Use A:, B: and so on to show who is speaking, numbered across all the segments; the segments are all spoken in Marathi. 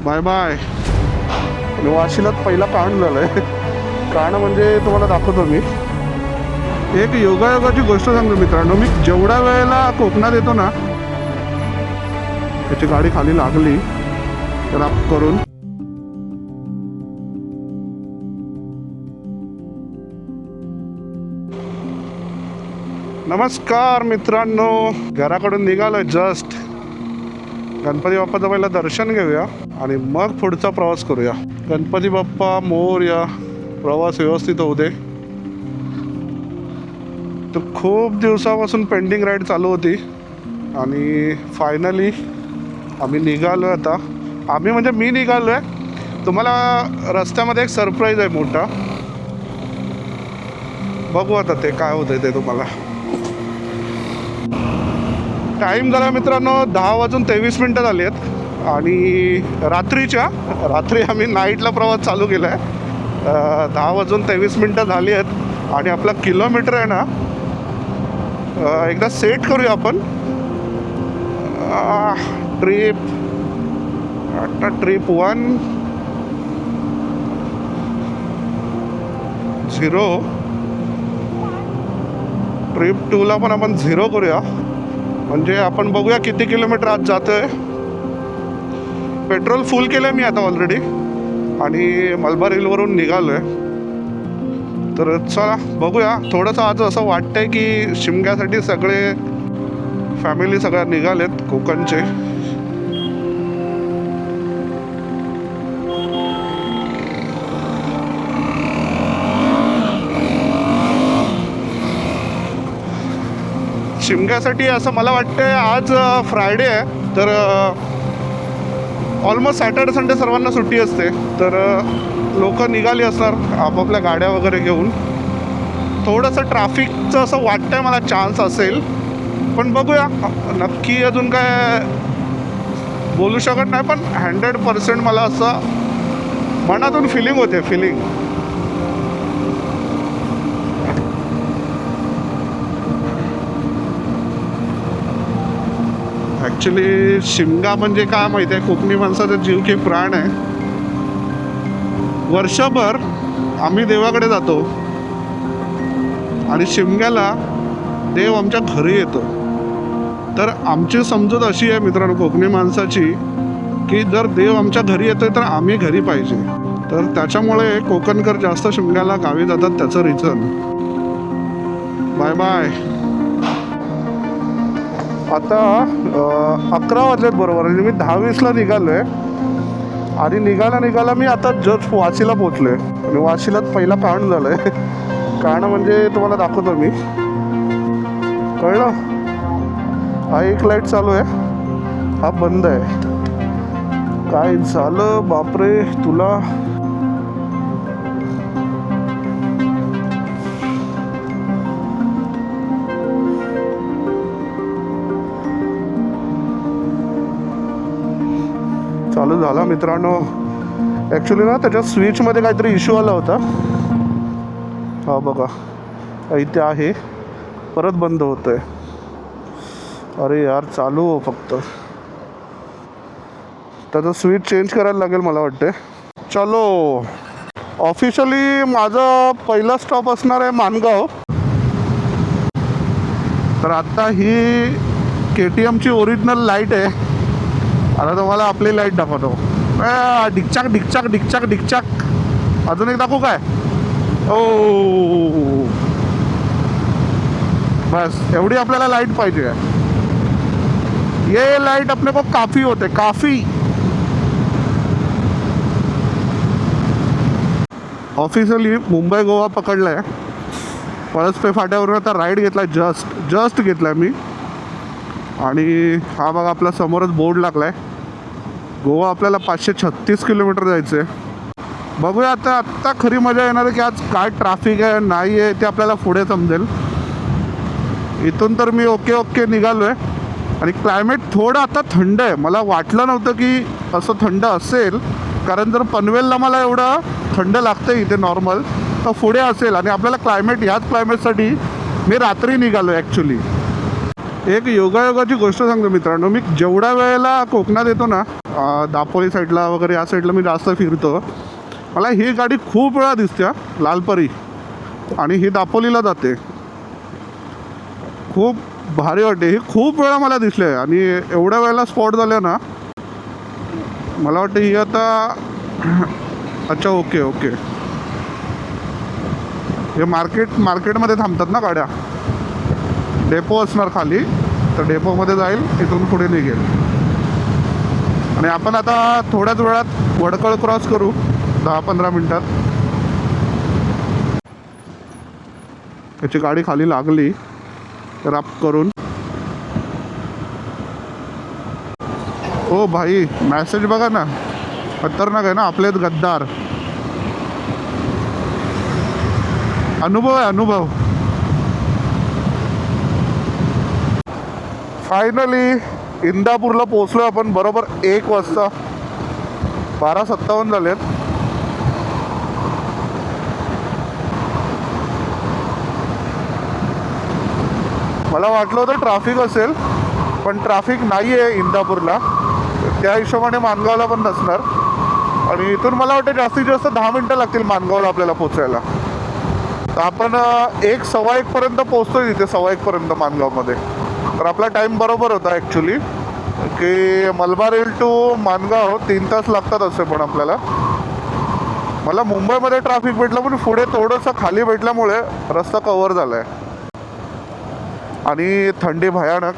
A: Bye bye. आणि वाशीलाच पहिला कांड झालंय. कांड म्हणजे तुम्हाला दाखवतो मी. एक योगायोगाची गोष्ट सांगतो मित्रांनो. मी जेवढ्या वेळेला कोकणात येतो ना, त्याची गाडी खाली लागली तर आप करून नमस्कार मित्रांनो. घराकडून निघालोय जस्ट. गणपती बाप्पाचं पहिलं दर्शन घेऊया आणि मग पुढचा प्रवास करूया. गणपती बाप्पा मोरया. प्रवास व्यवस्थित होऊ दे. तर खूप दिवसापासून पेंडिंग राईड चालू होती आणि फायनली आम्ही निघालो आहे. आता आम्ही म्हणजे मी निघालो आहे. तुम्हाला रस्त्यामध्ये एक सरप्राईज आहे मोठा. बघू आता ते काय होतं ते तुम्हाला. टाईम झाला मित्रांनो 10:23 झाली आहेत आणि रात्री आम्ही नाईटला प्रवास चालू केला आहे. 10:23 झाली आहेत आणि आपला किलोमीटर आहे ना, एकदा सेट करूया आपण. ट्रिप 1 0. ट्रिप 2ला पण आपण 0 करूया. म्हणजे आपण बघूया किती किलोमीटर आज जातोय. पेट्रोल फुल केलं मी आता ऑलरेडी आणि मलबार हिलवरून निघालो आहे. तर चला बघूया. थोडंसं आज असं वाटतंय की शिमग्यासाठी सगळे फॅमिली सगळ्या निघालेत कोकणचे. शिमग्यासाठी असं मला वाटतंय आज फ्रायडे आहे तर ऑलमोस्ट सॅटर्डे संडे सर्वांना सुट्टी असते. तर लोक निघाली असणार आपापल्या गाड्या वगैरे घेऊन. थोडंसं ट्रॅफिकचं असं वाटतंय मला चान्स असेल, पण बघूया. नक्की अजून काय बोलू शकत नाही, पण 100% मला असं मनातून फिलिंग होते. ॲक्च्युली शिमगा म्हणजे काय माहिती आहे, कोकणी माणसाचा जीव की प्राण आहे. वर्षभर आम्ही देवाकडे जातो आणि शिमग्याला देव आमच्या घरी येतो. तर आमची समजूत अशी आहे मित्रांनो कोकणी माणसाची, की जर देव आमच्या घरी येतोय तर आम्ही घरी पाहिजे. तर त्याच्यामुळे कोकणकर जास्त शिमग्याला गावी जातात. त्याचं रिझन. Bye bye. आता 11 वाजलेत बरोबर. आणि मी 10:20ला निघालो आहे आणि निघाला मी आता जस्ट वाशीला पोचलो आहे. आणि वाशीलाच पहिला कांड झालं आहे. कांड म्हणजे तुम्हाला दाखवतो मी. कळलं. हा एक लाईट चालू आहे, हा बंद आहे. काय झालं बापरे तुला. चालू झाला मित्रांनो. ॲक्च्युली ना त्याच्या स्विचमध्ये काहीतरी इश्यू आला होता. हा बघा इथे आहे, परत बंद होतं आहे. अरे यार चालू हो फक्त. त्याचं स्विच चेंज करायला लागेल मला वाटते. चलो ऑफिशियली माझा पहिला स्टॉप असणार आहे माणगाव. तर आता ही KTMची ओरिजिनल लाईट आहे. आता तुम्हाला आपली लाईट दाखवतो. डिकचाक डिकचाक डिकचाक डिकचाक. अजून एक दाखवू काय. ओ बस एवढी आपल्याला लाईट पाहिजे. ये लाईट अपने को काफ़ी होते, काफ़ी. ऑफिशियली मुंबई गोवा पकडला आहे. पळसपे फाट्यावरून आता राईड घेतला आहे. जस्ट घेतला आहे मी. आणि हा बघा आपल्या समोरच बोर्ड लागला आहे. गोवा आपल्याला 536 किलोमीटर जायचं आहे. बघूया आत्ता खरी मजा येणार आहे की आज काय ट्रॅफिक आहे नाही आहे ते आपल्याला पुढे समजेल. इथून तर मी ओके निघालो आहे. आणि क्लायमेट थोडं आता थंड आहे. मला वाटलं नव्हतं की असं थंड असेल, कारण जर पनवेलला मला एवढं थंड लागतं इथे नॉर्मल, तर पुढे असेल. आणि आपल्याला ह्याच क्लायमेटसाठी मी रात्री निघालो ॲक्च्युली. एक योगायोगाची गोष्ट सांगतो मित्रांनो. मी जेवढ्या वेळेला कोकणात येतो ना, दापोली साईडला वगैरे या साईडला मी जास्त फिरतो. मला ही गाडी खूप वेळा दिसते, लालपरी, आणि ही दापोलीला जाते. खूप भारी वाटते. ही खूप वेळा मला दिसले आणि एवढ्या वेळेला स्पॉट झाले ना, मला वाटतं ही आता अच्छा ओके ओके, हे मार्केटमध्ये थांबतात ना गाड्या. डेपो असणार खाली, तर डेपोमध्ये जाईल, इथून पुढे निघेल. आणि आपण आता थोड्याच वेळात वडकळ क्रॉस करू, 10-15 मिनटात. त्याची गाडी खाली लागली रॅप करून. ओ भाई, मॅसेज बघा ना, खतरनाक आहे ना. आपलेच गद्दार. अनुभव आहे, अनुभव. फायनली इंदापूरला पोहोचलो आपण. बरोबर 1 वाजता, 12:57 झालेत. मला वाटलं होतं ट्रॅफिक असेल, पण ट्रॅफिक नाही आहे इंदापूरला. त्या हिशोबाने मानगावला पण नसणार. आणि इथून मला वाटतं जास्तीत जास्त 10 मिनटं लागतील मानगावला आपल्याला पोचायला. तर आपण 1-1:15 पर्यंत पोचतोय तिथे, 1:15 पर्यंत मानगावमध्ये. तर आपला टाईम बरोबर होता ॲक्च्युली, की मलबार हिल टू मानगाव 3 तास लागतात असे. पण आपल्याला, मला मुंबईमध्ये ट्रॅफिक भेटलं, पण पुढे थोडंसं खाली भेटल्यामुळे रस्ता कव्हर झाला आहे. आणि थंडी भयानक,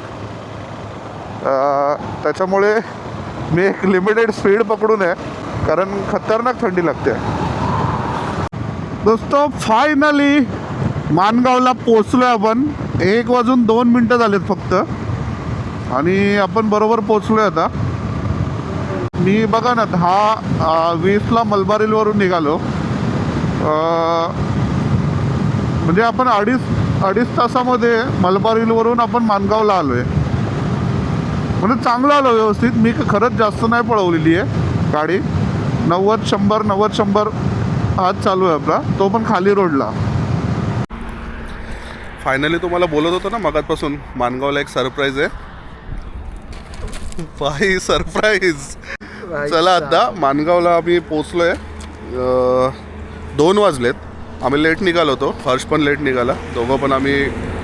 A: त्याच्यामुळे मी एक लिमिटेड स्पीड पकडून आहे, कारण खतरनाक थंडी लागते. दोस्तो, फायनली मानगावला पोचलो आहे आपण. 1:02 झालेत फक्त, आणि आपण बरोबर पोचलो आहे आता. मी बघा ना, 10:20ला मलबार हिलवरून निघालो. म्हणजे आपण अडीच तासामध्ये मलबार हिलवरून आपण मानगावला आलो आहे. म्हणजे चांगलं आलो व्यवस्थित. मी खरंच जास्त नाही पळवलेली आहे गाडी. 90-100 आज चालू आहे आपला, तो पण खाली रोडला. फायनली तुम्हाला बोलत होतो ना मगाचपासून, मानगावला एक सरप्राईज आहे. भाई सरप्राईज. चला, आता मानगावला आम्ही पोचलो आहे. 2 वाजलेत. आम्ही लेट निघालो होतो. हर्ष पण लेट निघाला. दोघं पण आम्ही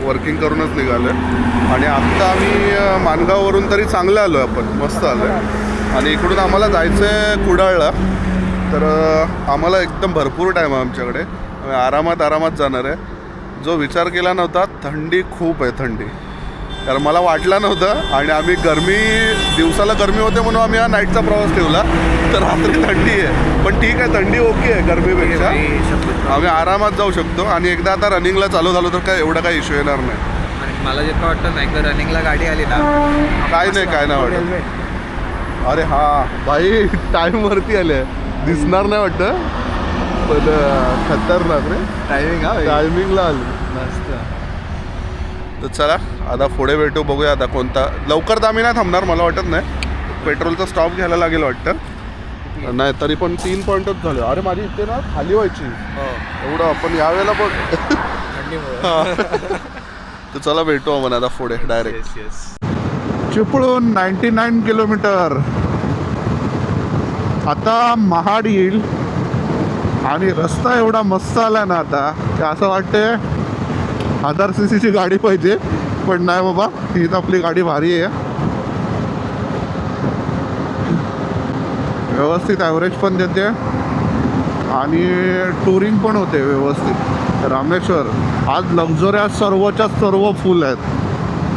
A: वर्किंग करूनच निघालो आहे. आणि आत्ता आम्ही मानगाववरून तरी चांगलं आलो आहे, आपण मस्त आलो आहे. आणि इकडून आम्हाला जायचं आहे कुडाळला. तर आम्हाला एकदम भरपूर टाईम आहे आमच्याकडे. आम्ही आरामात जाणार आहे. जो विचार केला नव्हता, थंडी खूप आहे, थंडी. कारण मला वाटलं नव्हतं. आणि आम्ही दिवसाला गरमी होते म्हणून आम्ही हा नाईटचा प्रवास ठेवला. तर रात्री थंडी आहे, पण ठीक आहे, थंडी ओके आहे गरमीपेक्षा. आम्ही आरामात जाऊ शकतो. आणि एकदा आता रनिंगला चालू झालो तर काय एवढा काही इश्यू येणार नाही.
B: मला जितकं वाटतं नाही, एकदा रनिंगला गाडी आली ना,
A: काय नाही वाटत. अरे हां भाई, टाईमवरती आले, दिसणार नाही वाटतं, पण खतरनाक रे. टायमिंगला आलो
B: मस्त.
A: तर चला, आता पुढे भेटू, बघूया आता कोणता. लवकर तर आम्ही नाही थांबणार, मला वाटत नाही. पेट्रोलचा स्टॉप घ्यायला लागेल वाटतं. नाही तरी पण 3 पॉईंटच झाले. अरे माझी इथे ना खाली व्हायची एवढं. आपण यावेळेला पण तर चला भेटू आपण आता पुढे डायरेक्ट. चिपळूण 99 किलोमीटर. आता महाड येईल. आणि रस्ता एवढा मस्त आला ना आता, की असं वाटते 1000 cc गाडी पाहिजे. पण नाही बाबा, हीच आपली गाडी भारी आहे. व्यवस्थित ॲव्हरेज पण देते आणि टुरिंग पण होते व्यवस्थित. रामेश्वर आज लक्झरी सर्वच्या सर्व फुल आहेत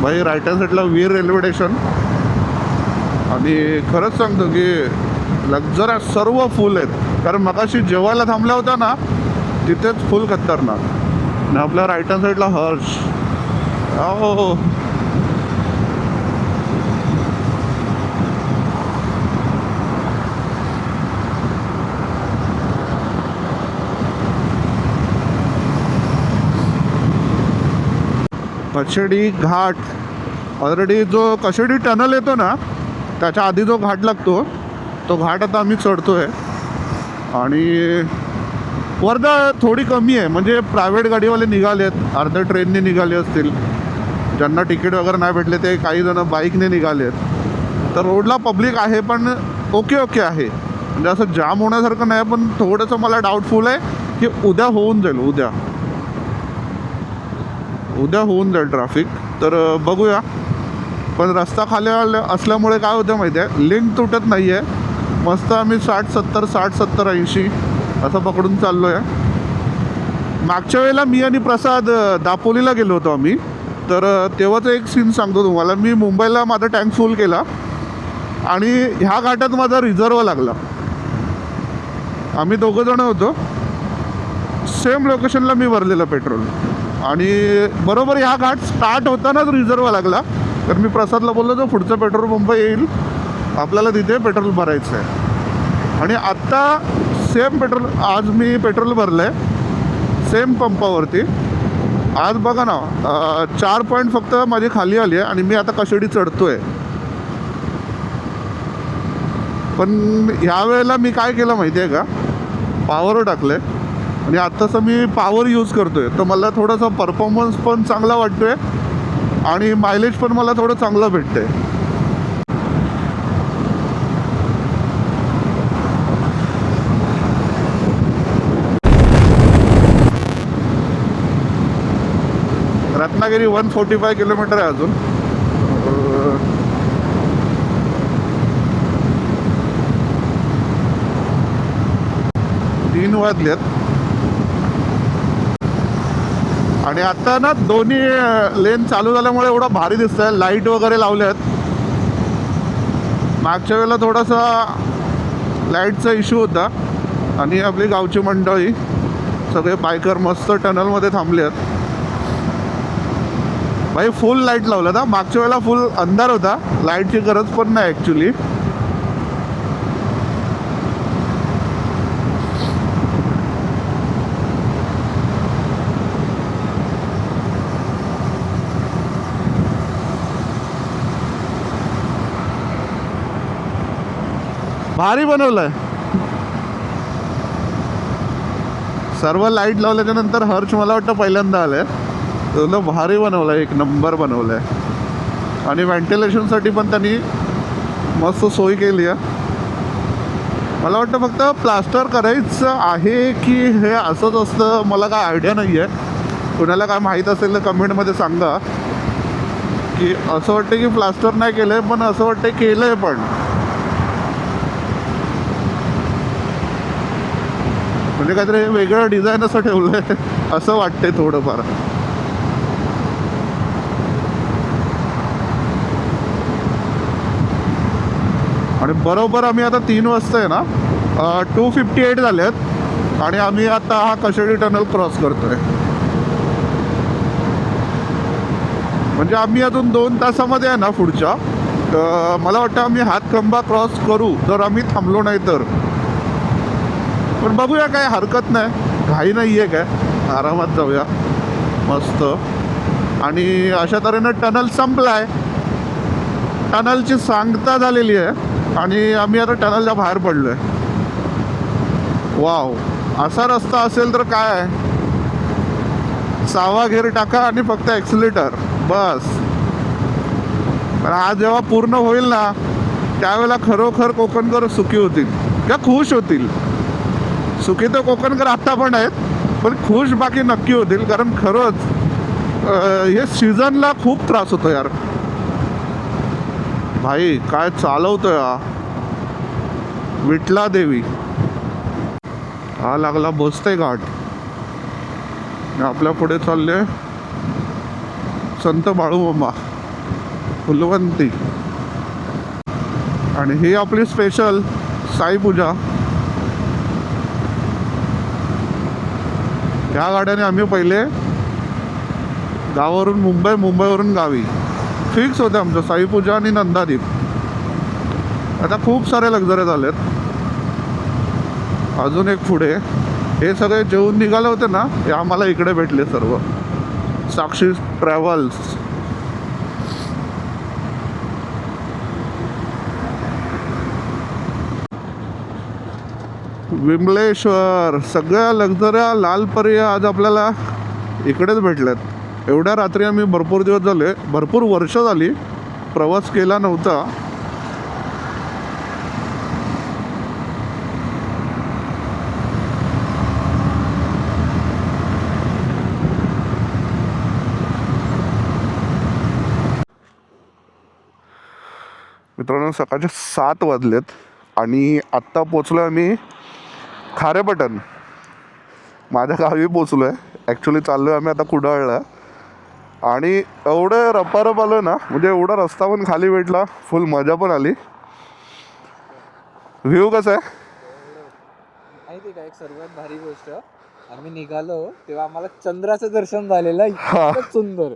A: भाई. राईट हँड साईडला वीर रेल्वे स्टेशन. आणि खरंच सांगतो की लक्झरी सर्व फुल आहेत. कारण मगाशी जेवायला थांबल्या होत्या ना, तिथेच फुल खतरनाक. आणि आपल्या राईट हँड साईडला हर्ष. हो, कशेडी घाट. ऑलरेडी जो कशेडी टनल येतो ना, त्याच्या आधी जो घाट लागतो, तो घाट आता आम्ही चढतो आहे. आणि वर्धा थोडी कमी आहे, म्हणजे प्रायव्हेट गाडीवाले निघाले आहेत, अर्ध्या ट्रेनने निघाले असतील. ज्यांना तिकीट वगैरे नाही भेटले ते काही जण बाईकने निघाले आहेत. तर रोडला पब्लिक आहे, पण ओके ओके आहे, म्हणजे असं जाम होण्यासारखं नाही, पण थोडंसं मला डाऊटफुल आहे की उद्या होऊन जाईल, उद्या होऊन जाईल ट्रॅफिक. तर बघूया. पण रस्ता खाली असल्यामुळे काय होतं माहिती आहे, लिंक तुटत नाही आहे. मस्त आम्ही 60-70 असं पकडून चाललो आहे. मागच्या वेळेला मी आणि प्रसाद दापोलीला गेलो होतो आम्ही. तर तेव्हाचं एक सीन सांगतो तुम्हाला. मी मुंबईला माझा टँक फुल केला आणि ह्या घाटात माझा रिझर्व लागला. आम्ही दोघंजणं होतो, सेम लोकेशनला मी भरलेलं पेट्रोल, आणि बरोबर ह्या घाट स्टार्ट होतानाच रिझर्व लागला. तर मी प्रसादला बोललो, जो पुढचा पेट्रोल पंप येईल आपल्याला तिथे पेट्रोल भरायचं आहे. आणि आत्ता सेम पेट्रोल, आज मी पेट्रोल भरलं आहे सेम पंपावरती. आज बघा ना 4 पॉईंट फक्त माझी खाली आली आहे आणि मी आता कशेडी चढतो आहे. पण ह्या वेळेला मी काय केलं माहिती आहे का, पॉवर टाकलं आहे आणि आत्ताचं मी पॉवर यूज करतो आहे. तर मला थोडासा परफॉर्मन्स पण चांगला वाटतो आहे आणि मायलेज पण मला थोडं चांगलं भेटतं आहे. रत्नागिरी 145 किलोमीटर आहे अजून. 3 वाजलेत आणि आता ना दोन्ही लेन चालू झाल्यामुळे एवढं भारी दिसत आहे. लाईट वगैरे लावल्यात. मागच्या वेळेला थोडासा लाईटचा इश्यू होता आणि आपली गावची मंडळी सगळे बायकर मस्त टनलमध्ये थांबले आहेत. भाई फुल लाईट लावलं ना. मागच्या वेळेला फुल अंधार होता, लाईटची गरज पण नाही ॲक्च्युली. भारी बनवलंय. सर्व लाईट लावल्याच्या नंतर हर्ष मला वाटतं पहिल्यांदा आलंय. तो भारी बनवलं आहे, एक नंबर बनवलं आहे. आणि व्हेंटिलेशनसाठी पण त्यांनी मस्त सोय केली आहे. मला वाटतं फक्त प्लास्टर करायचं आहे की हे असंच असतं, मला काय आयडिया नाही आहे. कुणाला काय माहीत असेल तर कमेंटमध्ये सांगा की असं वाटतं की प्लास्टर नाही केलं आहे, पण असं वाटतं केलं आहे. पण म्हणजे काहीतरी वेगळं डिझाईन असं ठेवलं आहे असं वाटतंय थोडंफार. आणि बरोबर आम्ही आता 3 वाजता आहे ना 258 झाले आहेत आणि आम्ही आता हा कशेडी टनल क्रॉस करतोय. म्हणजे आम्ही अजून 2 तासामध्ये आहे ना पुढच्या, मला वाटतं आम्ही हातखंबा क्रॉस करू जर आम्ही थांबलो नाही तर. पण बघूया, काय हरकत नाही, घाई नाही आहे, काय आरामात जाऊया मस्त. आणि अशा तऱ्हेनं टनल संपला आहे. टनलची सांगता झालेली आहे आणि आम्ही आता टनलच्या बाहेर पडलो आहे. वाव, असा रस्ता असेल तर काय आहे, 6वा गेअर टाका आणि फक्त ॲक्सिलेटर बस. पण हा जेव्हा पूर्ण होईल ना त्यावेळेला खरोखर कोकणकर सुखी होतील किंवा खुश होतील. सुखी तर कोकणकर आत्ता पण आहेत, पण खुश बाकी नक्की होतील. कारण खरंच हे सीझनला खूप त्रास होतो यार. भाई काय चालवतोय हा विठला देवी. हा लागला बोचते घाट. आपल्या पुढे चालले संत बाळूमामा फुलवंती. आणि ही आपली स्पेशल साईपूजा. ह्या गाड्याने आम्ही पहिले गावावरून मुंबईवरून गावी फिक्स होते आमचं साईपूजा आणि नंदादीप. आता खूप सारे लक्झरी आलेत. अजून एक पुढे हे सगळे जेवून निघाले होते ना, हे आम्हाला इकडे भेटले सर्व. साक्षी ट्रॅव्हल्स. विमलेश्वर. सगळ्या लक्झऱ्या लालपऱ्या आज आपल्याला इकडेच भेटल्यात. एवढ्या रात्री आम्ही भरपूर दिवस झाले, भरपूर वर्ष झाली प्रवास केला नव्हता. मित्रांनो सकाळचे 7 वाजलेत आणि आत्ता पोचलो आहे आम्ही खारेपटण. माझ्या गावी पोचलो आहे. ॲक्च्युली चाललो आहे आम्ही आता कुडाळला. आणि एवढं रपारप आलं ना, म्हणजे एवढा रस्ता पण खाली भेटला, फुल मजा पण आली. व्ह्यू कसा आहे
B: माहिती का, एक सर्वात भारी गोष्ट, आम्ही निघालो तेव्हा आम्हाला चंद्राचं दर्शन झालेलं इतकं सुंदर.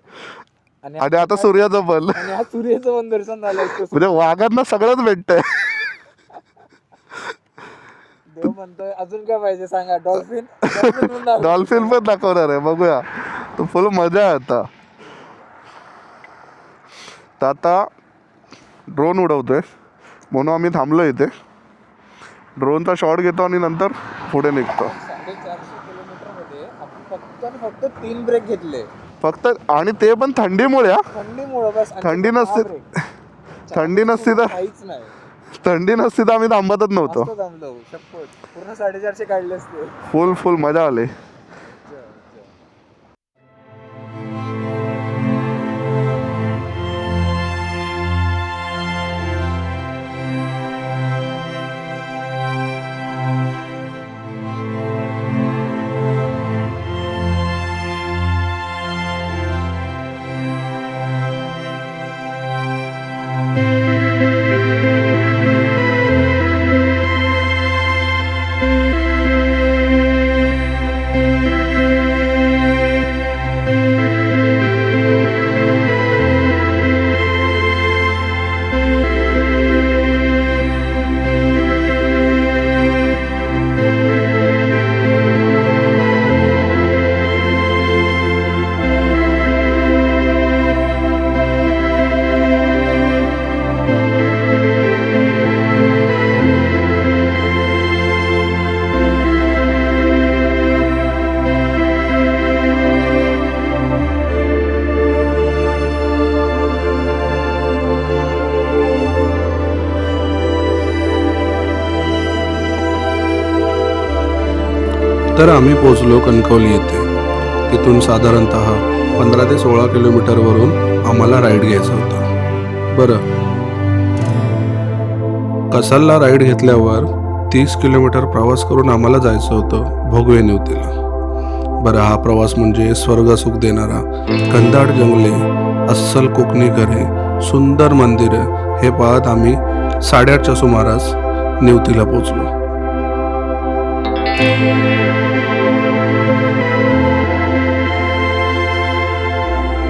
A: आणि आता सूर्याचं पण,
B: आणि आज सूर्याचं पण दर्शन झालं इतकं सुंदर.
A: म्हणजे वाघांना सगळंच भेटतंय.
B: देव म्हणतोय अजून काय पाहिजे सांगा. डॉल्फिन
A: डॉल्फिन पण दाखवणार आहे, बघूया. तो फुल मजा आहे आता. तर आता ड्रोन उडवतोय म्हणून आम्ही थांबलो इथे. ड्रोनचा शॉट घेतो आणि नंतर पुढे निघतो.
B: 450 किलोमीटरमध्ये आपण फक्त 3 ब्रेक घेतले
A: फक्त, आणि ते पण थंडीमुळे.
B: थंडीमुळे बस.
A: थंडी नसती तर
B: काहीच नाही.
A: थंडी नसती तर आम्ही थांबतच नव्हतो.
B: मस्त थांबलो शपथ. पूर्ण 450 काढले असते.
A: फुल मजा आली.
C: तर आम्ही पोचलो कणकवली येथे. तिथून साधारणतः 15 ते 16 किलोमीटरवरून आम्हाला राईड घ्यायचा होता. बरं, कसालला राईड घेतल्यावर 30 किलोमीटर प्रवास करून आम्हाला जायचं होतं भोगवे निवतीला. बरं, हा प्रवास म्हणजे स्वर्गसुख देणारा. घनदाट जंगले, अस्सल कोकणी घरे, सुंदर मंदिरे हे पाहत आम्ही 8:30च्या सुमारास निवतीला पोचलो.